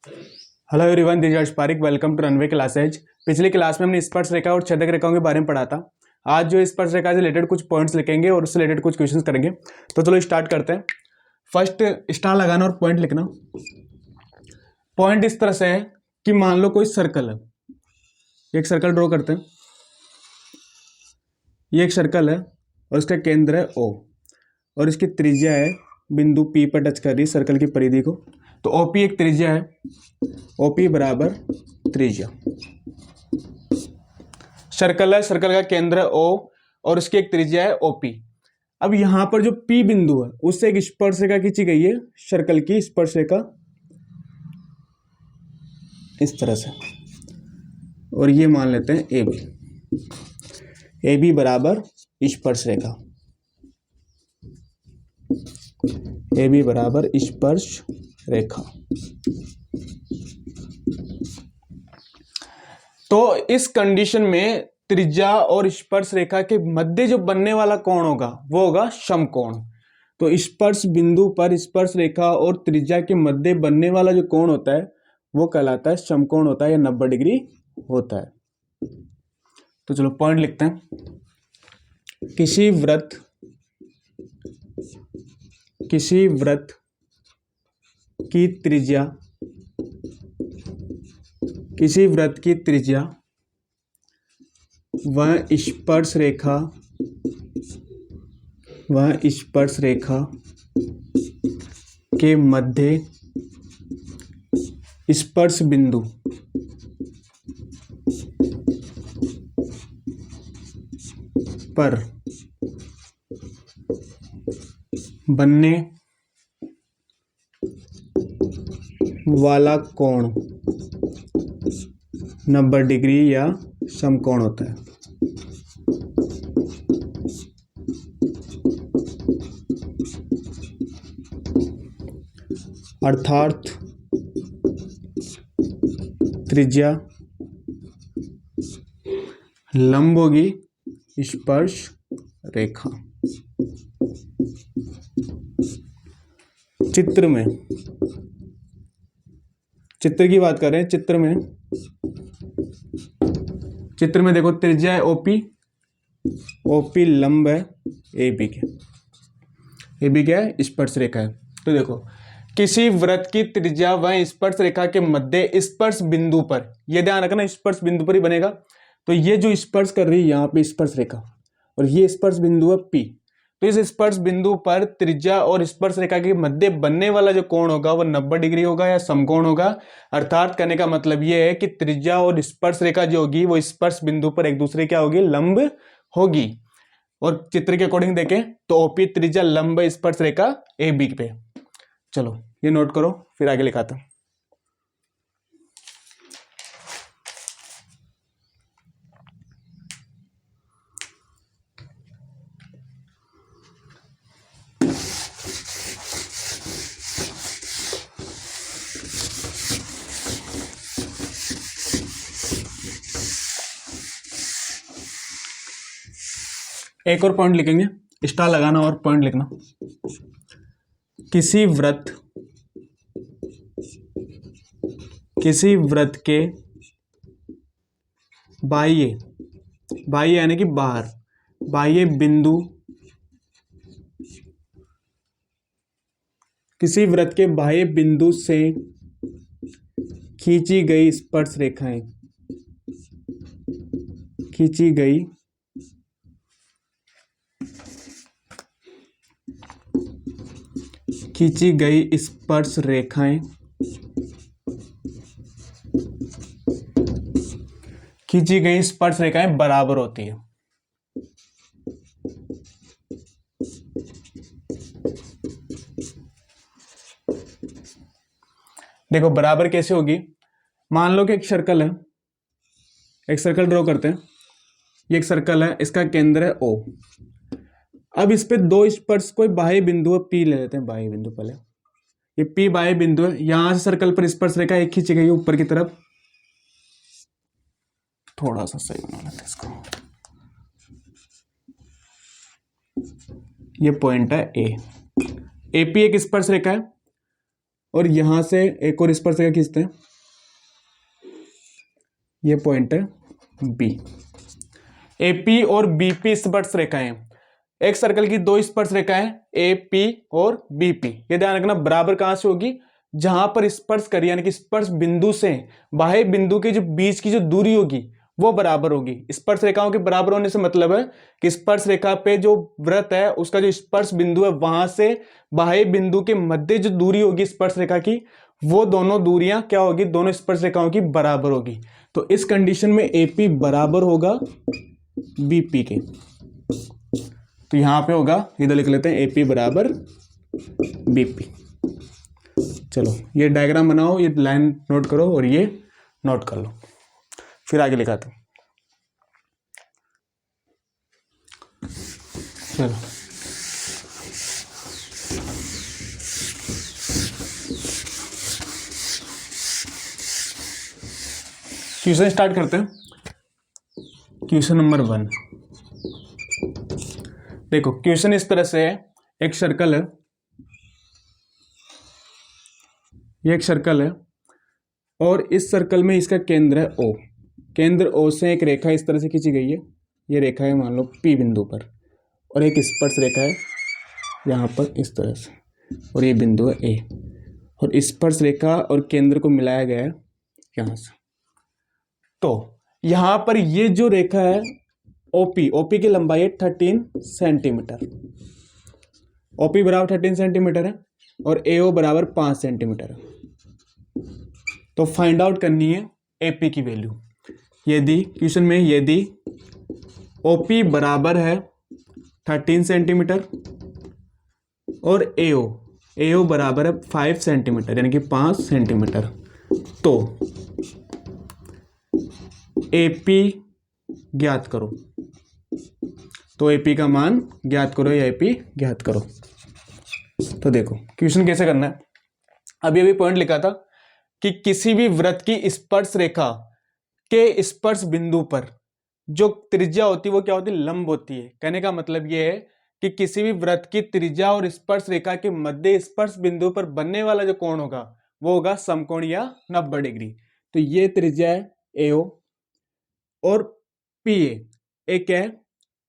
Hello everyone, this is Parik. Welcome to runway classes. पिछली class में हमने स्पर्श रेखा और छेदक रेखाओं के बारे में पढ़ा था। आज जो स्पर्श रेखा से रिलेटेड कुछ पॉइंट्स लिखेंगे और उससे रिलेटेड कुछ क्वेश्चंस करेंगे। तो चलो स्टार्ट करते हैं। फर्स्ट स्टार लगाना और पॉइंट लिखना। पॉइंट इस तरह से है कि मान लो कोई सर्कल है, एक सर्कल ड्रॉ करते हैं। ये एक सर्कल है और इसका केंद्र है O और इसकी त्रिज्या है बिंदु P पर टच कर रही है सर्कल की परिधि को। तो OP एक त्रिज्या है, OP बराबर त्रिज्या। सर्कल है, सर्कल का केंद्र है O और उसकी एक त्रिज्या है OP। अब यहां पर जो P बिंदु है उससे एक स्पर्श रेखा खींची गई है, सर्कल की स्पर्श रेखा इस तरह से, और ये मान लेते हैं AB। AB बराबर स्पर्श रेखा, AB बराबर स्पर्श रेखा। तो इस कंडीशन में त्रिज्या और स्पर्श रेखा के मध्य जो बनने वाला कोण होगा वो होगा समकोण। तो स्पर्श बिंदु पर स्पर्श रेखा और त्रिज्या के मध्य बनने वाला जो कोण होता है वो कहलाता है समकोण होता है या 90 डिग्री होता है। तो चलो पॉइंट लिखते हैं। किसी वृत्त की त्रिज्या, किसी वृत्त की त्रिज्या वह स्पर्श रेखा के मध्य स्पर्श बिंदु पर बनने वाला कोण 90 डिग्री या समकोण होता है। अर्थात त्रिज्या लंब होगी स्पर्श रेखा। चित्र की बात कर रहे हैं। चित्र में देखो त्रिज्या है OP लंब है AB के। AB क्या है? स्पर्श रेखा है। तो देखो किसी वृत्त की त्रिज्या वह स्पर्श रेखा के मध्य स्पर्श बिंदु पर, यह ध्यान रखना स्पर्श बिंदु पर ही बनेगा। तो ये जो स्पर्श कर रही है यहाँ पे स्पर्श रेखा और ये स्पर्श बिंदु है P। तो इस स्पर्श बिंदु पर त्रिज्या और स्पर्श रेखा के मध्य बनने वाला जो कोण होगा वो 90 डिग्री होगा या समकोण होगा। अर्थात कहने का मतलब ये है कि त्रिज्या और स्पर्श रेखा जो होगी वो स्पर्श बिंदु पर एक दूसरे क्या होगी? लंब होगी। और चित्र के अकॉर्डिंग देखें तो OP त्रिज्या लंब स्पर्श रेखा AB पे। चलो ये नोट करो, फिर आगे लिखाता हूं। एक और पॉइंट लिखेंगे, स्टार लगाना और पॉइंट लिखना। किसी वृत्त के बाह्य यानी कि बाहर, बाह्य बिंदु, किसी वृत्त के बाह्य बिंदु से खींची गई स्पर्श रेखाएं, खींची गई स्पर्श रेखाएं, खींची गई स्पर्श रेखाएं बराबर होती है। देखो बराबर कैसे होगी? मान लो कि एक सर्कल है, एक सर्कल ड्रॉ करते हैं। ये एक सर्कल है, इसका केंद्र है O। अब इस पे दो स्पर्श, कोई बाह्य बिंदु है P ले लेते हैं, बाह्य बिंदु पहले। ये P बाह्य बिंदु है, यहां से सर्कल पर स्पर्श रेखा एक खींची गई ऊपर की तरफ। थोड़ा सा सही बना लेते हैं इसको। ये पॉइंट है A। AP एक स्पर्श रेखा है और यहां से एक और स्पर्शरेखा खींचते हैं, ये पॉइंट है बी। एपी और बीपी स्पर्शरेखाएं, एक सर्कल की दो स्पर्शरेखाएं एपी और बीपी, ये ध्यान रखना बराबर कहां से होगी, जहां पर स्पर्श करी यानी कि स्पर्श बिंदु से बाह्य बिंदु के जो बीच की जो दूरी होगी वो बराबर होगी। स्पर्श रेखाओं के बराबर होने से मतलब है कि स्पर्श रेखा पे जो वृत्त है उसका जो स्पर्श बिंदु है वहां से बाह्य बिंदु के मध्य जो दूरी होगी स्पर्श रेखा की, वो दोनों दूरियां क्या होगी, दोनों स्पर्श रेखाओं की बराबर होगी। तो इस कंडीशन में एपी बराबर होगा बीपी के। तो यहां पे होगा, इधर लिख लेते हैं एपी बराबर बीपी। चलो ये डायग्राम बनाओ, ये लाइन नोट करो और ये नोट कर लो, फिर आगे लिखाते हैं। चलो क्वेश्चन स्टार्ट करते हैं। क्वेश्चन नंबर 1, देखो क्वेश्चन इस तरह से है, एक सर्कल है, ये एक सर्कल है और इस सर्कल में इसका केंद्र है O। केंद्र O से एक रेखा इस तरह से खींची गई है, ये रेखा है मान लो P बिंदु पर, और एक स्पर्श रेखा है यहाँ पर इस तरह से, और ये बिंदु है A, और स्पर्श रेखा और केंद्र को मिलाया गया है यहाँ से। तो यहाँ पर ये जो रेखा है OP की लंबाई है 13 सेंटीमीटर, OP बराबर 13 सेंटीमीटर है और AO बराबर 5 सेंटीमीटर है। तो फाइंड आउट करनी है AP की वैल्यू। यदि क्वेश्चन में यदि OP बराबर है 13 सेंटीमीटर और AO बराबर है 5 सेंटीमीटर यानी कि 5 सेंटीमीटर, तो AP ज्ञात करो। तो AP का मान ज्ञात करो या AP ज्ञात करो। तो देखो क्वेश्चन कैसे करना है, अभी अभी पॉइंट लिखा था कि किसी भी वृत्त की स्पर्श रेखा के स्पर्श बिंदु पर जो त्रिज्या होती है वो क्या होती है, लंब होती है। कहने का मतलब ये है कि किसी भी वृत्त की त्रिज्या और स्पर्श रेखा के मध्य स्पर्श बिंदु पर बनने वाला जो कोण होगा वो होगा समकोण या 90 डिग्री। तो ये त्रिज्या है AO और PA एक है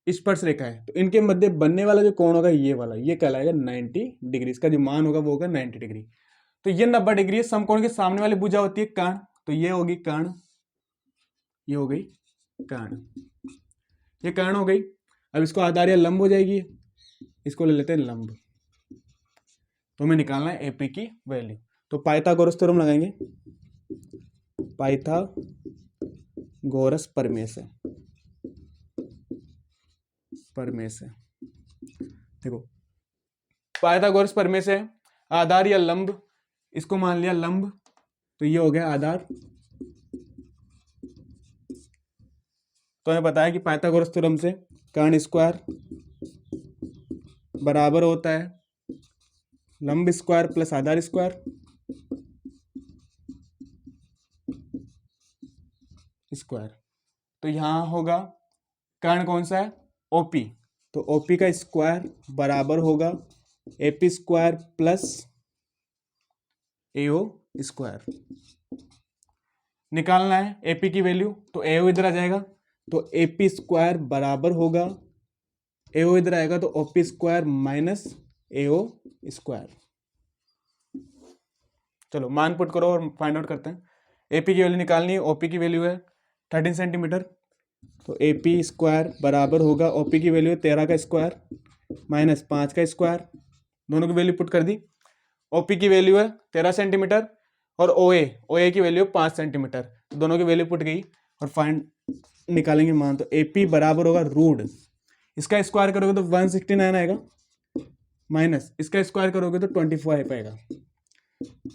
स्पर्श रेखा है, तो इनके मध्य बनने वाला जो कोण होगा ये वाला, ये कहलाएगा 90 डिग्री, इसका जो मान होगा वो होगा 90 डिग्री। तो ये 90 डिग्री है। समकोण के सामने वाली भुजा होती है कर्ण, तो ये होगी कर्ण, ये हो गई कर्ण, ये कर्ण हो गई। अब इसको आधार या लंब हो जाएगी, इसको ले लेते हैं लंब। तो हमें निकालना है एपी की वैल्यू। तो पाइथागोरस थ्योरम लगाएंगे, पाइथागोरस प्रमेय से, देखो पाइथागोरस प्रमेय से आधार या लंब, इसको मान लिया लंब, तो ये हो गया आधार। तो हमें बताया कि पाइथागोरस थ्योरम से कर्ण स्क्वायर बराबर होता है लंब स्क्वायर प्लस आधार स्क्वायर, तो यहां होगा कर्ण कौन सा है, ओपी, तो ओपी का स्क्वायर बराबर होगा एपी स्क्वायर प्लस एओ स्क्वायर। निकालना है एपी की वैल्यू, तो एओ इधर आ जाएगा, तो एपी स्क्वायर बराबर होगा, एओ इधर आएगा तो ओपी स्क्वायर माइनस एओ स्क्वायर। चलो मान पुट करो और फाइंड आउट करते हैं। एपी की वैल्यू निकालनी है, ओपी की वैल्यू है 13 सेंटीमीटर, तो एपी स्क्वायर बराबर होगा, ओपी की वैल्यू है 13 का स्क्वायर माइनस 5 का स्क्वायर, दोनों की वैल्यू पुट कर दी। ओपी की वैल्यू है 13 सेंटीमीटर और ओए की वैल्यू 5 सेंटीमीटर, दोनों की वैल्यू पुट गई और फाइंड निकालेंगे मान। तो एपी बराबर होगा रूट, इसका स्क्वायर करोगे तो 169 आएगा, माइनस इसका स्क्वायर करोगे तो 25 आएगा,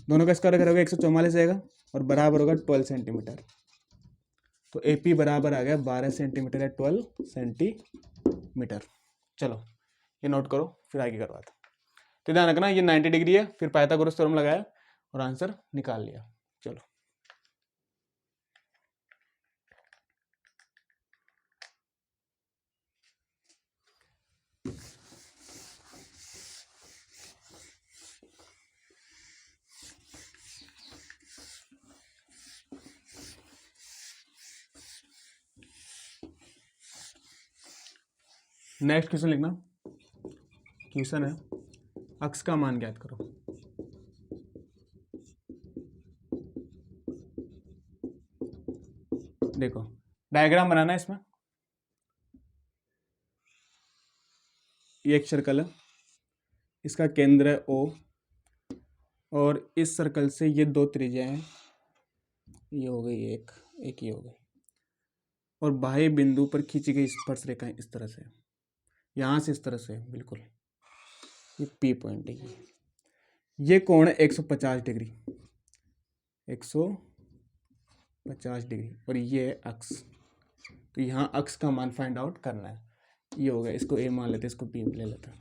दोनों का स्क्वायर करोगे 144 आएगा और बराबर होगा 12 सेंटीमीटर। तो एपी बराबर आ गया 12 सेंटीमीटर या 12 सेंटीमीटर। चलो ये नोट करो फिर आगे करवाते। तो ध्यान रखना ये 90 डिग्री है, फिर पाइथागोरस थ्योरम लगाया और आंसर निकाल लिया। चलो नेक्स्ट क्वेश्चन लिखना। क्वेश्चन है अक्स का मान ज्ञात करो। देखो डायग्राम बनाना है इसमें। ये एक सर्कल है, इसका केंद्र है O और इस सर्कल से ये दो त्रिज्याएं हैं, ये हो गई एक, एक ये हो गई, और बाह्य बिंदु पर खींची गई स्पर्श रेखाएं इस तरह से, यहाँ से इस तरह से बिल्कुल, ये P पॉइंट है। ये कोण है 150 डिग्री, 150 डिग्री, और ये है अक्स। तो यहाँ अक्स का मान फाइंड आउट करना है। ये हो गया, इसको A मान लेते, इसको B ले लेते हैं।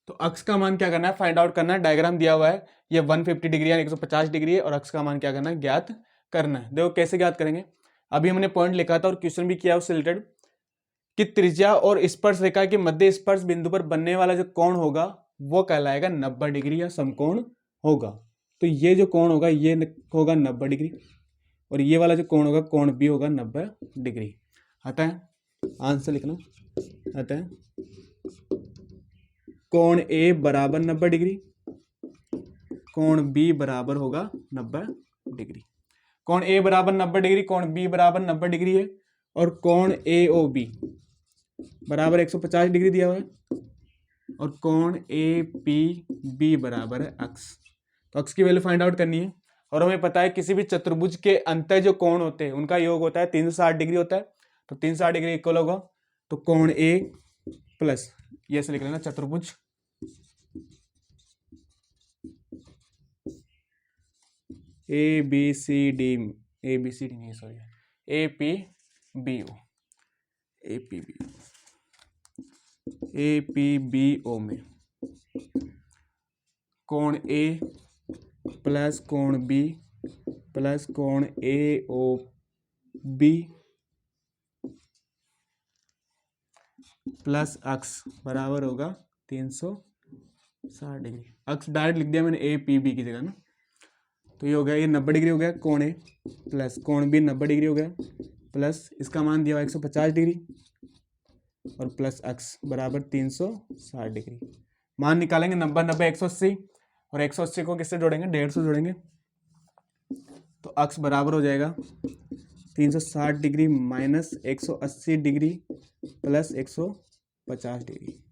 तो अक्स का मान क्या करना है, फाइंड आउट करना है। डायग्राम दिया हुआ है, ये 150 डिग्री है, 150 डिग्री है, और अक्स का मान क्या करना है, ज्ञात करना है। देखो कैसे ज्ञात करेंगे, अभी हमने पॉइंट लिखा था और क्वेश्चन भी किया उससे रिलेटेड कि त्रिज्या और स्पर्श रेखा के मध्य स्पर्श बिंदु पर बनने वाला जो कोण होगा वो कहलाएगा 90 डिग्री या समकोण होगा। तो ये जो कोण होगा ये होगा 90 डिग्री, और ये वाला जो कोण होगा कोण भी होगा 90 डिग्री। आता है आंसर लिखना। आता है कोण ए बराबर 90 डिग्री, कोण बी बराबर होगा 90 डिग्री। कोण ए बराबर 90 डिग्री, कोण बी बराबर 90 डिग्री है, और कोण ए ओ बी बराबर 150 डिग्री दिया हुआ है, और कोण ए पी बी बराबर है अक्स। तो अक्स की वैल्यू फाइंड आउट करनी है, और हमें पता है किसी भी चतुर्भुज के अंतर जो कोण होते हैं उनका योग होता है 360 डिग्री होता है। तो 360 डिग्री इक्वल होगा, तो कोण ए प्लस ये से लिख लेना चतुर्भुज ए बी सी डी नहीं sorry A P B O, A P B O में कोण ए प्लस कोण बी प्लस कोण ए ओ बी प्लस अक्स बराबर होगा 360 डिग्री। अक्स डायरेक्ट लिख दिया मैंने ए पी बी की जगह ना। तो ये हो गया, ये 90 डिग्री हो गया कोण ए, प्लस कोण बी 90 डिग्री हो गया, प्लस इसका मान दिया हुआ 150 डिग्री, और प्लस अक्स बराबर 360 डिग्री। मान निकालेंगे 90 90 180, और 180 को किससे जोड़ेंगे, 150 जोड़ेंगे। तो अक्स बराबर हो जाएगा 360 degree minus 180 degree plus 150 degree,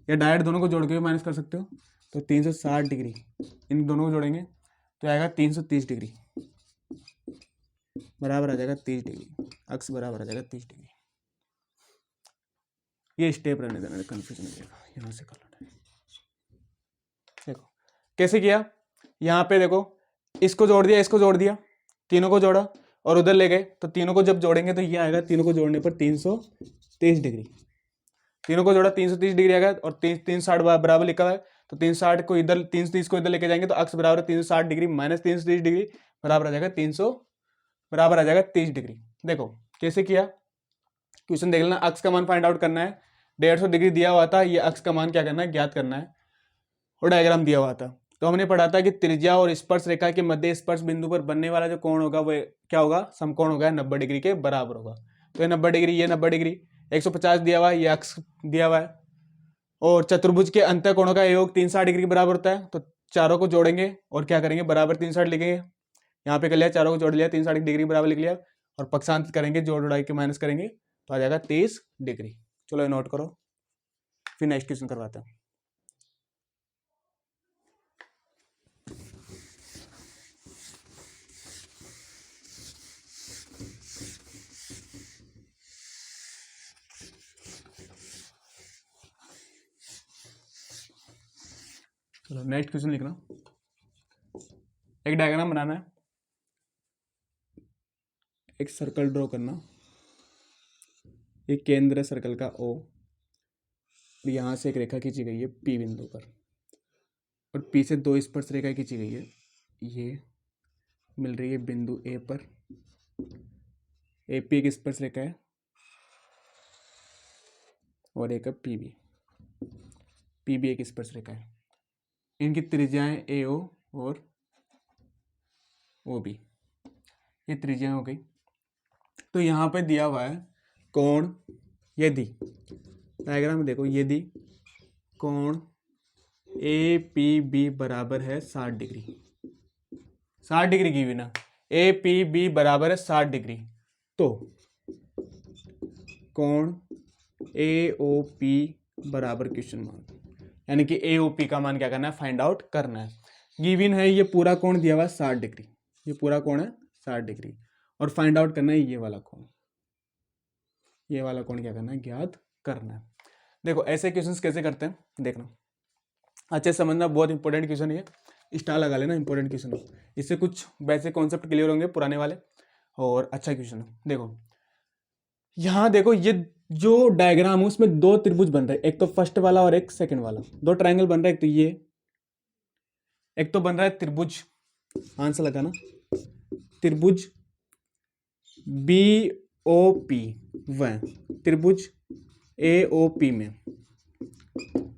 या डायरेक्ट दोनों को जोड़ के भी माइनस कर सकते हो। तो 360 डिग्री इन दोनों को जोड़ेंगे तो आएगा 330 डिग्री, बराबर आ जाएगा 30 डिग्री। अक्स बराबर आ जाएगा 30 डिग्री। ये स्टेप रहने देना, कंफ्यूजन नहीं रहेगा, यहाँ से कर लेना। देखो कैसे किया, यहाँ पे देखो इसको जोड़ दिया, इसको जोड़ दिया, तीनों को जोड़ा और उधर ले गए। तो तीनों को जब जोड़ेंगे तो ये आएगा, तीनों को जोड़ने पर 330 डिग्री। तीनों को जोड़ा 330 डिग्री आएगा, और 360 बराबर लिखा हुआ है, तो 360 को इधर 330 को इधर लेके जाएंगे तो अक्स बराबर 360 डिग्री माइनस 330 डिग्री बराबर आ जाएगा 300 बराबर आ जाएगा 30 डिग्री। देखो कैसे किया, क्वेश्चन देख लेना। अक्स का मान फाइंड आउट करना है, 150 डिग्री दिया हुआ था, ये अक्स का मान क्या करना है, ज्ञात करना है, और डायग्राम दिया हुआ था। तो हमने पढ़ा था कि त्रिज्या और स्पर्श रेखा के मध्य स्पर्श बिंदु पर बनने वाला जो कोण होगा वो क्या होगा, समकोण होगा, 90 डिग्री के बराबर होगा। तो ये 90 डिग्री, ये 90 डिग्री, 150 दिया हुआ है, ये अक्स दिया हुआ है, और चतुर्भुज के अंतर कोणों का योग 360 डिग्री के बराबर होता है। तो चारों को जोड़ेंगे और क्या करेंगे, बराबर 360 लिखेंगे। यहाँ पे कर लिया, चारों को जोड़ लिया, 360 डिग्री बराबर लिख लिया, और पक्षांतर करेंगे, जोड़ उड़ाई के माइनस करेंगे तो आ जाएगा 30 डिग्री। चलो नोट करो, फिर नेक्स्ट क्वेश्चन करवाते हैं। चलो नेक्स्ट क्वेश्चन लिखना। एक डायग्राम बनाना है, एक सर्कल ड्रॉ करना, एक केंद्र है सर्कल का O, और यहाँ से एक रेखा खींची गई है P बिंदु पर, और P से दो स्पर्श रेखा खींची गई है, ये मिल रही है बिंदु A पर। AP एक स्पर्श रेखा है और एक है PB एक स्पर्श रेखा है। इनकी त्रिज्याएं AO और OB, ये त्रिज्याएं हो गई। तो यहाँ पे दिया हुआ है कोण यदि डायग्राम में देखो, यदि कोण ए पी बी बराबर है 60 डिग्री, 60 डिग्री की भी ना, ए पी बी बराबर है 60 डिग्री, तो कोण ए ओ पी बराबर क्वेश्चन मार्क, यानी कि ए ओ पी का मान क्या करना है, फाइंड आउट करना है। गिवन है ये पूरा कोण दिया हुआ है 60 डिग्री, ये पूरा कोण है 60 डिग्री, और फाइंड आउट करना है ये वाला कोण, ये वाला कोण क्या करना है, ज्ञात करना है। देखो ऐसे क्वेश्चंस कैसे करते हैं देखना, अच्छे समझना, बहुत इंपॉर्टेंट क्वेश्चन है, स्टार लगा लेना, इंपॉर्टेंट क्वेश्चन है, इससे कुछ वैसे कॉन्सेप्ट क्लियर होंगे पुराने वाले, और अच्छा क्वेश्चन है। देखो यहाँ देखो, ये जो डायग्राम है उसमें दो त्रिभुज बन रहे हैं, एक तो फर्स्ट वाला और एक सेकंड वाला, दो ट्रायंगल बन रहा है, एक तो ये, एक तो बन रहा है त्रिभुज, आंसर लगाना, त्रिभुज बी ओ पी, वह त्रिभुज ए ओ पी में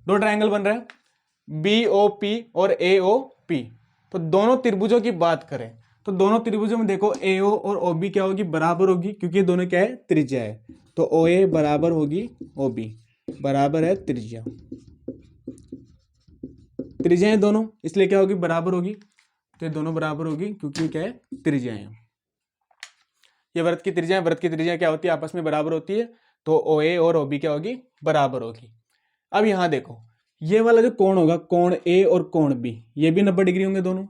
दो ट्रायंगल बन रहा है बी ओ पी और ए ओ पी। तो दोनों त्रिभुजों की बात करें तो दोनों त्रिभुजों में देखो ए ओ और ओ बी क्या होगी, बराबर होगी, क्योंकि दोनों क्या है, त्रिज्या है। तो ओ ए बराबर होगी ओ बी, बराबर है त्रिज्या, त्रिज्या है दोनों, इसलिए क्या होगी, बराबर होगी, तो ये दोनों बराबर होगी क्योंकि क्या है, त्रिज्या है। ये वृत्त की त्रिज्या है, वृत्त की त्रिज्या क्या होती है, आपस में बराबर होती है, तो ओ ए और ओ बी क्या होगी, बराबर होगी। अब यहां देखो, ये वाला जो कोण होगा, कोण ए और कोण बी, ये भी 90 डिग्री होंगे दोनों।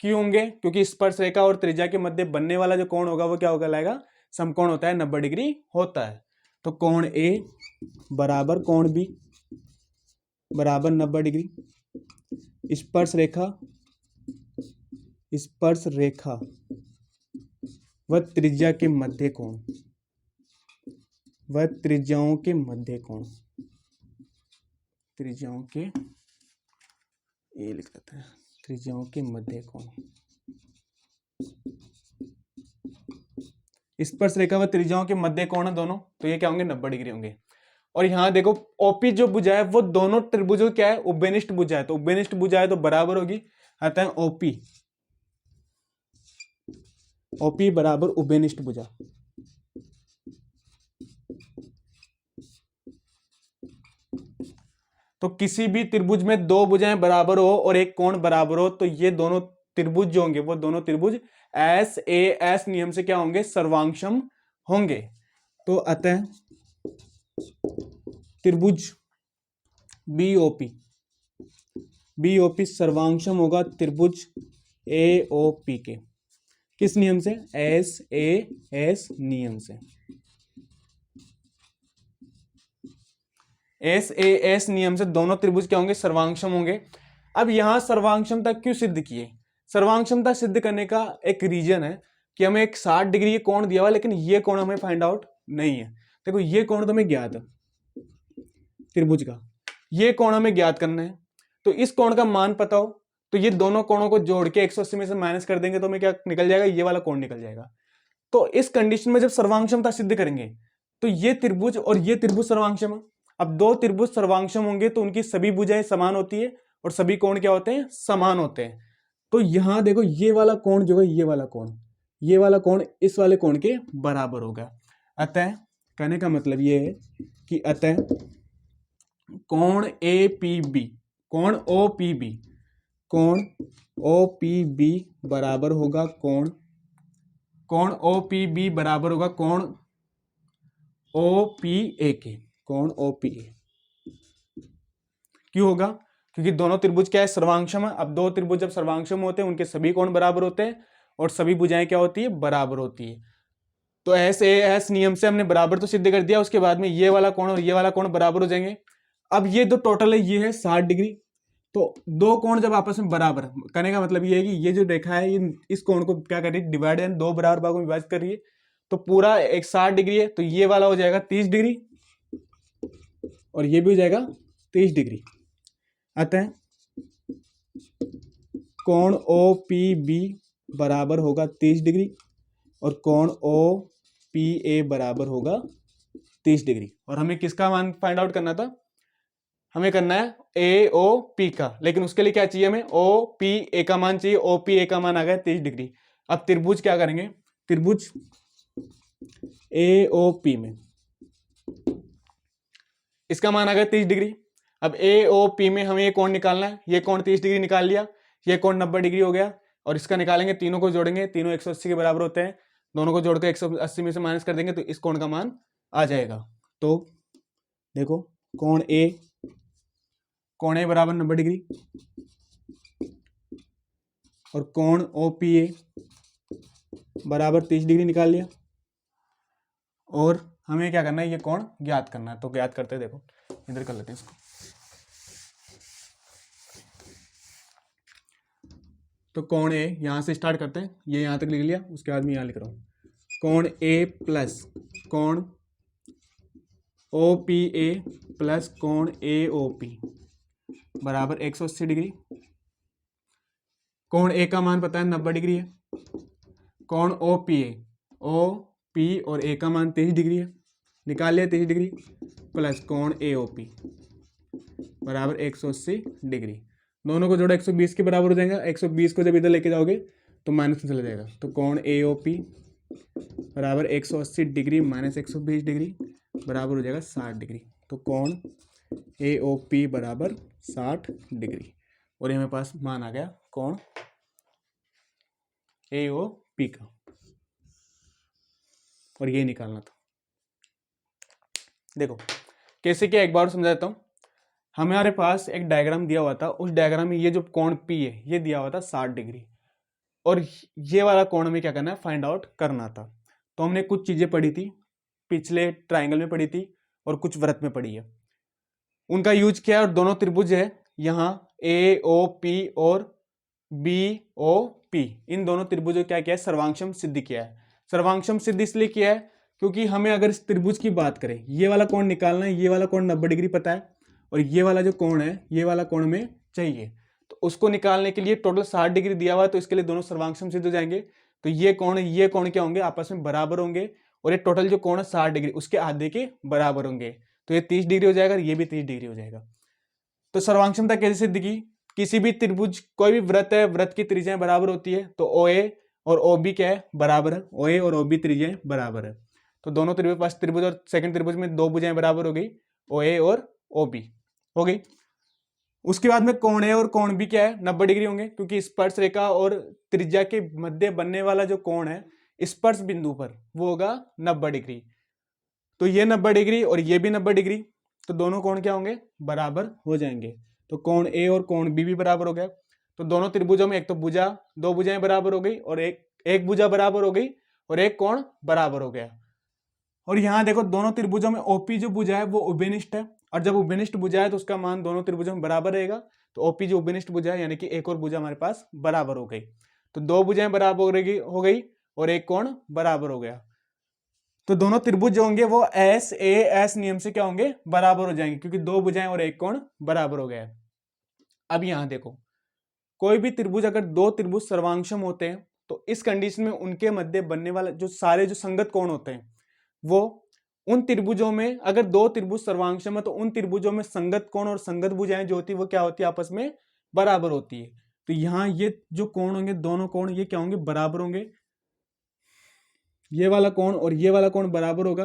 क्यों होंगे, क्योंकि स्पर्श रेखा और त्रिज्या के मध्य बनने वाला जो कोण होगा वो क्या होगा, लाएगा, समकोण होता है, 90 डिग्री होता है। तो कोण ए बराबर कोण बी बराबर 90 डिग्री, स्पर्श रेखा व त्रिज्या के मध्य कोण, व त्रिज्याओं के मध्य कोण, त्रिज्याओं के, ये लिख देते हैं, त्रिज्याओं के मध्य कोण, स्पर्श रेखा व त्रिज्याओं के मध्य कोण है दोनों, तो ये क्या होंगे, 90 डिग्री होंगे। और यहां देखो ओपी जो भुजा है वो दोनों त्रिभुजों क्या है, उभयनिष्ठ भुजा है, तो उभयनिष्ठ भुजा है तो बराबर होगी, अतः ओपी बराबर उभयनिष्ठ भुजा। तो किसी भी त्रिभुज में दो भुजाएं बराबर हो और एक कोण बराबर हो, तो ये दोनों त्रिभुज जो होंगे वो दोनों त्रिभुज एस ए एस नियम से क्या होंगे, सर्वांगसम होंगे। तो अतः त्रिभुज बीओपी सर्वांगसम होगा त्रिभुज एओपी के, किस नियम से, एस ए एस नियम से, एस ए एस नियम से दोनों त्रिभुज क्या होंगे, सर्वांगसम होंगे। अब यहां सर्वांगसमता क्यों सिद्ध किए, सर्वांगसमता सिद्ध करने का एक रीजन है कि हमें एक 60 डिग्री ये कोण दिया हुआ, लेकिन ये कोण हमें फाइंड आउट नहीं है। देखो ये कोण तो हमें ज्ञात है त्रिभुज का, ये कोण हमें ज्ञात करना है, तो इस कोण का मान पता हो तो ये दोनों कोणों को जोड़ के 180 में से माइनस कर देंगे तो हमें क्या निकल जाएगा, ये वाला कोण निकल जाएगा। तो इस कंडीशन में जब सर्वांगसमता सिद्ध करेंगे तो ये त्रिभुज और ये त्रिभुज सर्वांगसम है। अब दो त्रिभुज सर्वांगसम होंगे तो उनकी सभी भुजाएं समान होती है और सभी कोण क्या होते हैं, समान होते हैं। तो यहां देखो ये वाला कोण जो है, ये वाला कोण इस वाले कोण के बराबर होगा। अतः कहने का मतलब ये है कि अतः कोण ए पी बी, कोण ओ पी बी, कोण ओ पी बी बराबर होगा कोण ओ पी बी बराबर होगा कोण ओ पी ए के, कोण ओ पी ए। क्यों होगा, क्योंकि दोनों त्रिभुज क्या है, सर्वांगसम है। अब दो त्रिभुज जब सर्वांगसम होते हैं उनके सभी कोण बराबर होते हैं और सभी भुजाएं क्या होती है, बराबर होती है। तो एस ए एस नियम से हमने बराबर तो सिद्ध कर दिया, उसके बाद में ये वाला कोण और ये वाला कोण बराबर हो जाएंगे। अब ये जो टोटल है ये है 60 डिग्री, तो दो कोण जब आपस में बराबर, करने का मतलब ये है कि ये जो रेखा है ये इस कोण को क्या कर रही है, डिवाइड एंड दो बराबर भागों में विभाजित कर रही है। तो पूरा एक 60 डिग्री है, तो ये वाला हो जाएगा 30 डिग्री और ये भी हो जाएगा 30 डिग्री। अतः कोण ओ पी बी बराबर होगा 30 डिग्री और कोण ओ पी ए बराबर होगा 30 डिग्री। और हमें किसका मान फाइंड आउट करना था, हमें करना है ए ओ पी का, लेकिन उसके लिए क्या चाहिए, हमें ओ पी ए का मान चाहिए। ओ पी ए का मान आ गया 30 डिग्री। अब त्रिभुज क्या करेंगे, त्रिभुज ए ओ पी में इसका मान आ गया 30 डिग्री। अब ए ओ पी में हमें ये कोण निकालना है, ये कोण 30 डिग्री निकाल लिया, ये कोण 90 डिग्री हो गया, और इसका निकालेंगे, तीनों को जोड़ेंगे, तीनों 180 के बराबर होते हैं, दोनों को जोड़कर 180 में से माइनस कर देंगे तो इस कोण का मान आ जाएगा। तो देखो कोण ए बराबर 90 डिग्री और कोण ओ पी ए बराबर 30 डिग्री निकाल लिया, और हमें क्या करना है, ये कोण ज्ञात करना है। तो ज्ञात करते हैं, देखो इधर कर लेते हैं इसको। तो कोण ए यहां से स्टार्ट करते हैं, ये यहां तक लिख लिया, उसके बाद मैं यहां लिख रहा हूं कोण ए प्लस कोण ओ पी ए प्लस कोण ए ओ पी बराबर 180 डिग्री। कोण ए का मान पता है 90 डिग्री है, कोण ओ पी और ए का मान 30 डिग्री है, निकाल लिया 30 डिग्री, प्लस कोण ए ओ पी बराबर 180 डिग्री, दोनों को जोड़ा 120 के बराबर हो जाएगा। 120 को जब इधर लेके जाओगे तो माइनस में चला जाएगा, तो कोण ए ओ पी बराबर 180 डिग्री माइनस 120 डिग्री बराबर हो जाएगा 60 डिग्री। तो कोण ए ओ पी बराबर 60 डिग्री, और ये मेरे पास मान आ गया कोण ए ओ पी का, और ये निकालना था। देखो कैसे किया, एक बार समझा देता हूँ। हमारे पास एक डायग्राम दिया हुआ था, उस डायग्राम में ये जो कोण पी है ये दिया हुआ था 60 डिग्री, और ये वाला कोण में क्या करना है, फाइंड आउट करना था। तो हमने कुछ चीजें पढ़ी थी, पिछले ट्राइंगल में पढ़ी थी और कुछ वृत्त में पढ़ी है, उनका यूज किया, और दोनों त्रिभुज है यहाँ ए ओ पी और बी ओ पी, इन दोनों त्रिभुजों क्या किया है, सर्वांगशम सिद्ध किया है। सर्वांगशम सिद्ध इसलिए किया है क्योंकि हमें अगर इस त्रिभुज की बात करें, ये वाला कोण निकालना है, ये वाला कोण 90 डिग्री पता है, और ये वाला जो कोण है ये वाला कोण में चाहिए, तो उसको निकालने के लिए टोटल 60 डिग्री दिया हुआ है, तो इसके लिए दोनों सर्वांगशम सिद्ध हो जाएंगे। तो ये कोण क्या होंगे, आपस में बराबर होंगे, और ये टोटल जो कोण है 60 डिग्री उसके आधे के बराबर होंगे, तो ये 30 डिग्री हो जाएगा, ये भी 30 डिग्री हो जाएगा। तो सर्वांगक्षमता कैसे सिद्ध की, किसी भी त्रिभुज, कोई भी वृत्त है, वृत्त की त्रिज्याएं बराबर होती है, तो ओ ए और ओ बी क्या है, बराबर है, ओ ए और ओ बी त्रिज्याएं बराबर है, तो दोनों त्रिभुज, फर्स्ट त्रिभुज और सेकंड त्रिभुज में दो भुजाएं बराबर हो गई, ओ ए और ओ बी हो गई। उसके बाद में कोण ए और कोण बी क्या है, 90 डिग्री होंगे, क्योंकि स्पर्श रेखा और त्रिज्या के मध्य बनने वाला जो कोण है स्पर्श बिंदु पर वो होगा 90 डिग्री, तो ये 90 डिग्री और ये भी 90 डिग्री, तो दोनों कोण क्या होंगे, बराबर हो जाएंगे। तो कोण ए और कोण बी भी बराबर हो गया, तो दोनों त्रिभुजों में एक तो भुजा, दो भुजाएं बराबर हो गई, और एक भुजा बराबर हो गई, और एक कोण बराबर हो गया। और यहाँ देखो दोनों त्रिभुजों में ओपी जो भुजा है वो उभयनिष्ठ है, और जब उभयनिष्ठ भुजा है तो उसका मान दोनों त्रिभुजों में बराबर रहेगा, तो ओपी जो उभयनिष्ठ भुजा है यानी कि एक और भुजा हमारे पास बराबर हो गई, तो दो भुजाएं बराबर हो गई और एक कोण बराबर हो गया, तो दोनों त्रिभुज जो होंगे वो एस ए एस नियम से क्या होंगे, बराबर हो जाएंगे, क्योंकि दो भुजाएं और एक कोण बराबर हो गया। अब यहां देखो कोई भी त्रिभुज, अगर दो त्रिभुज सर्वांगशम होते हैं तो इस कंडीशन में उनके मध्य बनने वाला जो सारे जो संगत कोण होते हैं, वो उन त्रिभुजों में, अगर दो त्रिभुज सर्वांगशम है तो उन त्रिभुजों में संगत कोण और संगत भुजाएं जो होती है वो क्या होती है, आपस में बराबर होती है। तो यहाँ ये जो कोण होंगे, दोनों कोण ये क्या होंगे, बराबर होंगे, ये वाला कोण और ये वाला कोण बराबर होगा,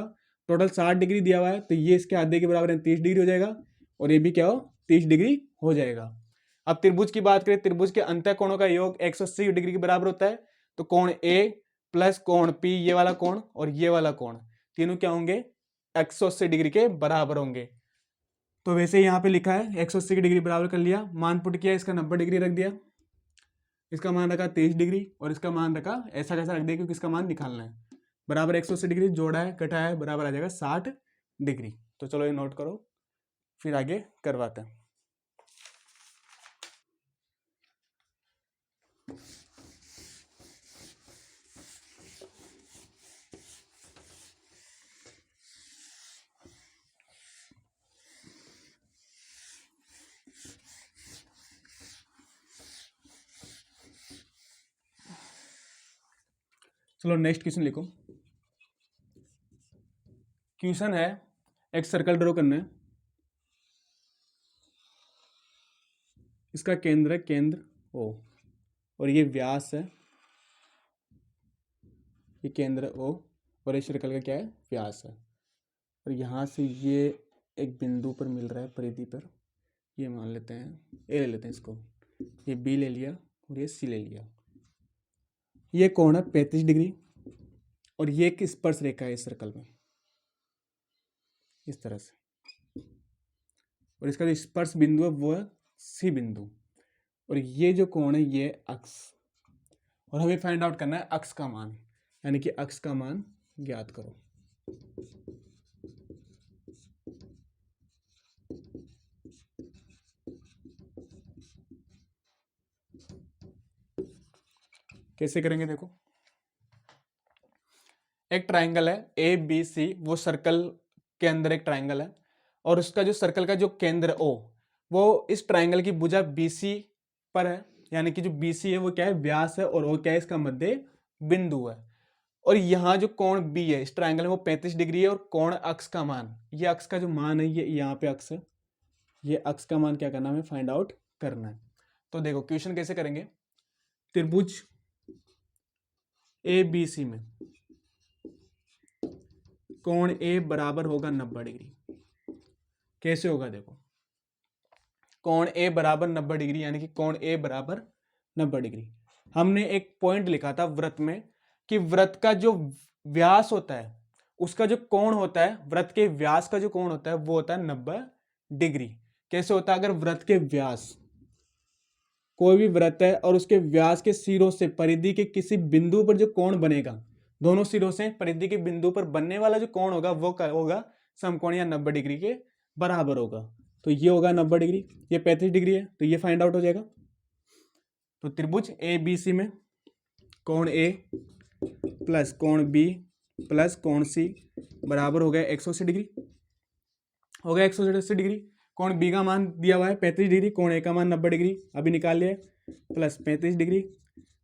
टोटल 60 डिग्री दिया हुआ है, तो ये इसके आधे के बराबर है, 30 डिग्री हो जाएगा, और ये भी क्या हो, 30 डिग्री हो जाएगा। अब त्रिभुज की बात करें, त्रिभुज के अंतः कोणों का योग 180 डिग्री के बराबर होता है, तो कोण ए प्लस कोण पी, ये वाला कोण और ये वाला कोण, तीनों क्या होंगे, 180 डिग्री के बराबर होंगे। तो वैसे यहाँ पे लिखा है 180 की डिग्री बराबर कर लिया, मान पुट किया, इसका 90 डिग्री रख दिया, इसका मान रखा 30 डिग्री, और इसका मान रखा ऐसा कैसा रख दिया क्योंकि इसका मान निकालना है, बराबर 180 डिग्री, जोड़ा है घटाया है, बराबर आ जाएगा 60 डिग्री। तो चलो ये नोट करो, फिर आगे करवाते हैं। चलो नेक्स्ट क्वेश्चन लिखो। क्वेश्चन है, एक सर्कल ड्रॉ करना है, इसका केंद्र है केंद्र ओ, और ये व्यास है, ये केंद्र ओ, और इस सर्कल का क्या है, व्यास है, और यहाँ से ये एक बिंदु पर मिल रहा है परिधि पर, ये मान लेते हैं ए ले लेते हैं इसको, ये बी ले लिया और ये सी ले लिया। ये कोण है 35 डिग्री और ये एक स्पर्श रेखा है इस सर्कल में इस तरह से, और इसका जो स्पर्श बिंदु है वो है सी बिंदु, और ये जो कोण है ये अक्ष, और हमें फाइंड आउट करना है अक्ष का मान, यानी कि अक्ष का मान ज्ञात करो। कैसे करेंगे देखो, एक ट्राइंगल है ए बी सी, वो सर्कल के अंदर एक ट्राइंगल है, और उसका जो सर्कल का जो केंद्र ओ वो इस ट्राइंगल की भुजा BC पर है, यानी कि जो BC है वो क्या है, व्यास है, और ओ क्या है, इसका मध्य बिंदु है। और यहाँ जो कोण B है इस ट्राइंगल में वो 35 डिग्री है, और कोण अक्ष का मान, ये अक्ष का जो मान है ये यहाँ पे अक्ष है, ये अक्ष का मान क्या करना है, हमें फाइंड आउट करना है। तो देखो क्वेश्चन कैसे करेंगे, त्रिभुज ABC में कोण A बराबर होगा 90 डिग्री। कैसे होगा देखो, कोण A बराबर 90 डिग्री, यानी कि कोण A बराबर 90 डिग्री। हमने एक पॉइंट लिखा था व्रत में कि व्रत का जो व्यास होता है उसका जो कोण होता है, व्रत के व्यास का जो कोण होता है वो होता है 90 डिग्री। कैसे होता है, अगर व्रत के व्यास, कोई भी व्रत है और उसके व्यास के सिरों से परिधि के किसी बिंदु पर जो कोण बनेगा, दोनों सिरों से परिधि के बिंदु पर बनने वाला जो कोण होगा वो होगा समकोण या 90 डिग्री के बराबर होगा। तो ये होगा 90 डिग्री, ये 35 डिग्री है, तो ये फाइंड आउट हो जाएगा। तो त्रिभुज ABC में कोण A प्लस कोण B प्लस कोण C बराबर हो गया 180 डिग्री, हो गया 180 डिग्री। कोण B का मान दिया हुआ है 35 डिग्री, कोण A का मान 90 डिग्री अभी निकाल लिया, प्लस 35 डिग्री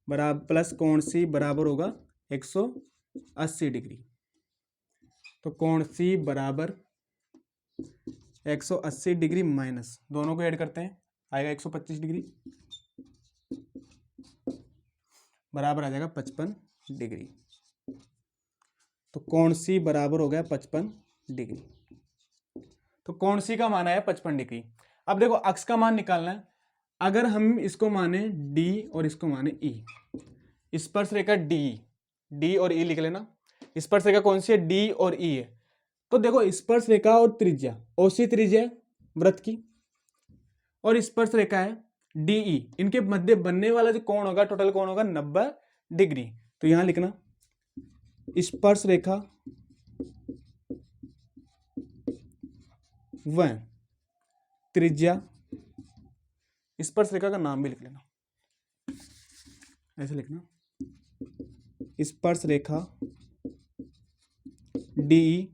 बराबर प्लस कोण C बराबर होगा 180 डिग्री। तो कोण C बराबर 180 डिग्री माइनस, दोनों को ऐड करते हैं आएगा 125 डिग्री, बराबर आ जाएगा 55 डिग्री। तो कोण C बराबर हो गया 55 डिग्री। तो कोण C का मान आया 55 डिग्री। अब देखो अक्ष का मान निकालना है, अगर हम इसको माने D और इसको माने E, स्पर्श रेखा D और E लिख लेना। स्पर्श रेखा कौन सी है, D और E है। तो देखो स्पर्श रेखा और त्रिज्या, OC त्रिज्या वृत्त की और स्पर्श रेखा है DE, इनके मध्य बनने वाला जो कोण होगा टोटल कोण होगा 90 डिग्री। तो यहां लिखना स्पर्श रेखा व त्रिज्या, स्पर्श रेखा का नाम भी लिख लेना, ऐसे लिखना स्पर्श रेखा DE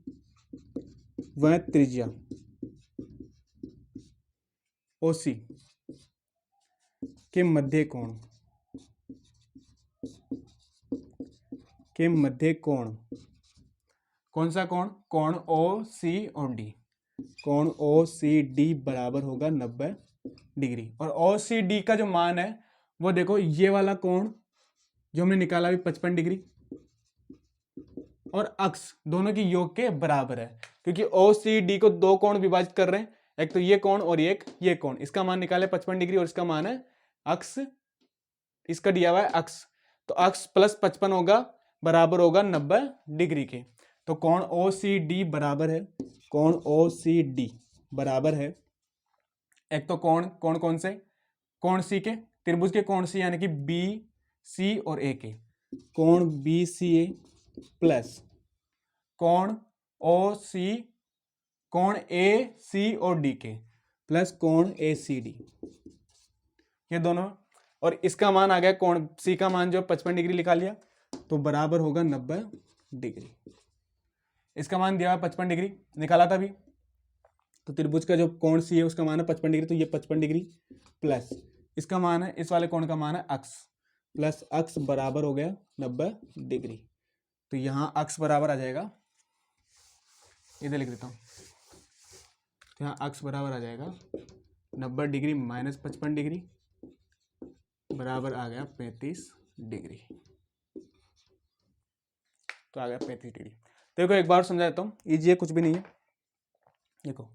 व त्रिज्या OC के मध्य कोण, के मध्य कोण, कौन सा कोण, कोण OC और D, कोण OCD बराबर होगा 90 डिग्री। और OCD का जो मान है वो देखो ये वाला कोण जो हमने निकाला अभी 55 डिग्री, और अक्ष दोनों की योग के बराबर है, क्योंकि OCD को दो कोण विभाजित कर रहे हैं, एक तो ये कोण और एक ये कोण, इसका मान निकाले 55 डिग्री और इसका मान है अक्ष, इसका दिया हुआ है अक्ष, तो अक्ष प्लस 55 होगा बराबर होगा 90 डिग्री के। तो कोण OCD बराबर है, कोण OCD बराबर है, एक तो कोण कौन से, कोण C के, त्रिभुज के कोण C यानी कि BC और A के, कोण BCA प्लस कोण OC, कोण AC और D के प्लस कोण ACD, ये दोनों, और इसका मान आ गया कोण C का मान जो 55 डिग्री लिखा लिया, तो बराबर होगा 90 डिग्री। इसका मान दिया 55 डिग्री निकाला था अभी, तो त्रिभुज का जो कोण C है उसका मान है 55 डिग्री, तो ये 55 डिग्री प्लस इसका मान है, इस वाले कोण का मान है अक्ष, प्लस अक्ष बराबर हो गया 90 डिग्री। तो यहाँ अक्ष बराबर आ जाएगा, इधर लिख देता हूँ, तो यहाँ अक्ष बराबर आ जाएगा 90 डिग्री माइनस 55 डिग्री बराबर आ गया 35 डिग्री। तो आ गया 35 डिग्री। देखो एक बार समझा देता हूँ, ईजी है, कुछ भी नहीं है। देखो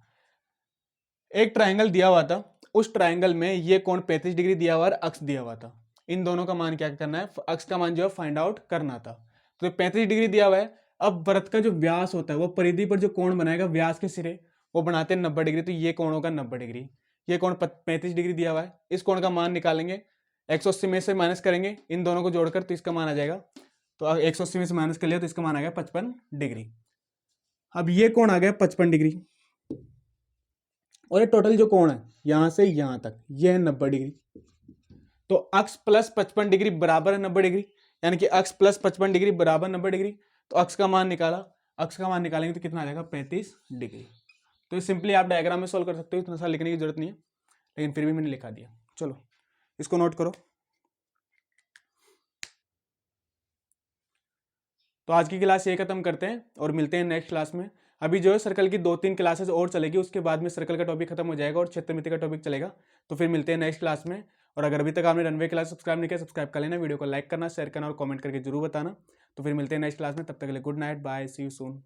एक ट्राइंगल दिया हुआ था, उस ट्राइंगल में ये कोण 35 डिग्री दिया हुआ और अक्स दिया हुआ था। इन दोनों का मान क्या करना है, अक्स का मान जो है फाइंड आउट करना था। तो 35 डिग्री दिया हुआ है। अब वृत्त का जो व्यास होता है वो परिधि पर जो कोण बनाएगा व्यास के सिरे वो बनाते हैं 90 डिग्री। तो ये कोण होगा 90 डिग्री। ये कोण 35 डिग्री दिया हुआ है। इस कोण का मान निकालेंगे, 180 में से माइनस करेंगे इन दोनों को जोड़कर तो इसका मान आ जाएगा। तो 180 में से माइनस कर लिया तो इसका मान आ गया 55 डिग्री। अब ये कोण आ गया 55 डिग्री और ये टोटल जो कोण है यहां से यहां तक ये है 90 डिग्री। तो अक्स प्लस 55 डिग्री बराबर है 90 डिग्री, यानी कि अक्स प्लस 55 डिग्री बराबर 90 डिग्री। तो अक्स का मान निकाला, अक्स का मान निकालेंगे तो कितना आ जाएगा 35 डिग्री। तो सिंपली आप डायग्राम में सोल्व कर सकते हो, इतना सा लिखने की जरूरत नहीं है, लेकिन फिर भी मैंने लिखा दिया। चलो इसको नोट करो। तो आज की क्लास ये खत्म करते हैं और मिलते हैं नेक्स्ट क्लास में। अभी जो है सर्कल की 2-3 क्लासेस और चलेगी, उसके बाद में सर्कल का टॉपिक खत्म हो जाएगा और क्षेत्रमिति का टॉपिक चलेगा। तो फिर मिलते हैं नेक्स्ट क्लास में। और अगर अभी तक आपने रनवे क्लास सब्सक्राइब नहीं किया, सब्सक्राइब कर लेना, वीडियो को लाइक करना, शेयर करना और कमेंट करके जरूर बताना। तो फिर मिलते हैं नेक्स्ट क्लास में, तब तक के लिए good night, bye, see you soon.